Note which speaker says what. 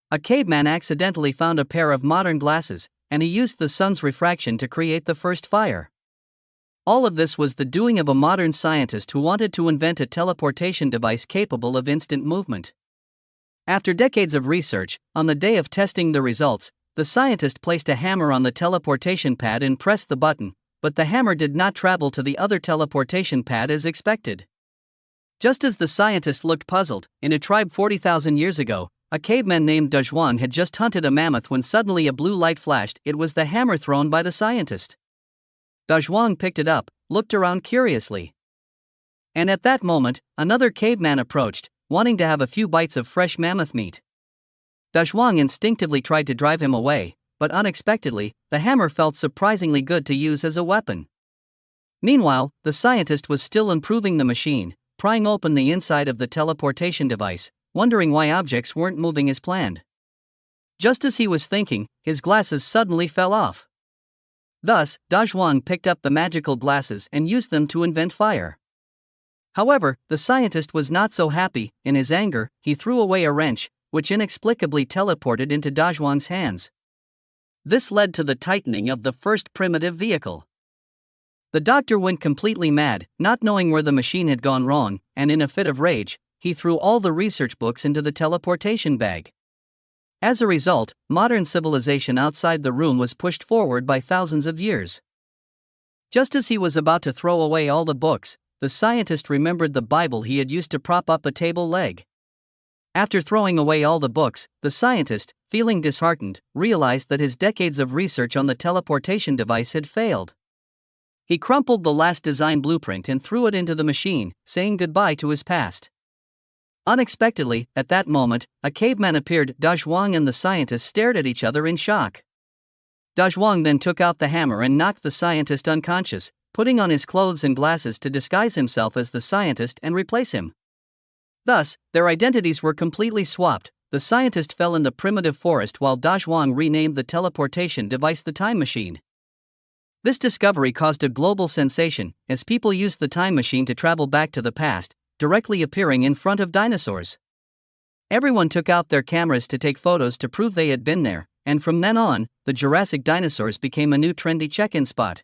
Speaker 1: A caveman accidentally found a pair of modern glasses, and he used the sun's refraction to create the first fire. All of this was the doing of a modern scientist who wanted to invent a teleportation device capable of instant movement. After decades of research, on the day of testing the results, the scientist placed a hammer on the teleportation pad and pressed the button, but the hammer did not travel to the other teleportation pad as expected. Just as the scientist looked puzzled, in a tribe 40,000 years ago, a caveman named Dazhuang had just hunted a mammoth when suddenly a blue light flashed. It was the hammer thrown by the scientist. Dazhuang picked it up, looked around curiously. And at that moment, another caveman approached, wanting to have a few bites of fresh mammoth meat. Dazhuang instinctively tried to drive him away, but unexpectedly, the hammer felt surprisingly good to use as a weapon. Meanwhile, the scientist was still improving the machine, prying open the inside of the teleportation device, wondering why objects weren't moving as planned. Just as he was thinking, his glasses suddenly fell off. Thus, Dazhuang picked up the magical glasses and used them to invent fire. However, the scientist was not so happy. In his anger, he threw away a wrench, which inexplicably teleported into Dazhuang's hands. This led to the tightening of the first primitive vehicle. The doctor went completely mad, not knowing where the machine had gone wrong, and in a fit of rage, he threw all the research books into the teleportation bag. As a result, modern civilization outside the room was pushed forward by thousands of years. Just as he was about to throw away all the books, the scientist remembered the Bible he had used to prop up a table leg. After throwing away all the books, the scientist, feeling disheartened, realized that his decades of research on the teleportation device had failed. He crumpled the last design blueprint and threw it into the machine, saying goodbye to his past. Unexpectedly, at that moment, a caveman appeared. Dazhuang and the scientist stared at each other in shock. Dazhuang then took out the hammer and knocked the scientist unconscious, putting on his clothes and glasses to disguise himself as the scientist and replace him. Thus, their identities were completely swapped. The scientist fell in the primitive forest while Dazhuang renamed the teleportation device the time machine. This discovery caused a global sensation, as people used the time machine to travel back to the past, directly appearing in front of dinosaurs. Everyone took out their cameras to take photos to prove they had been there, and from then on, the Jurassic dinosaurs became a new trendy check-in spot.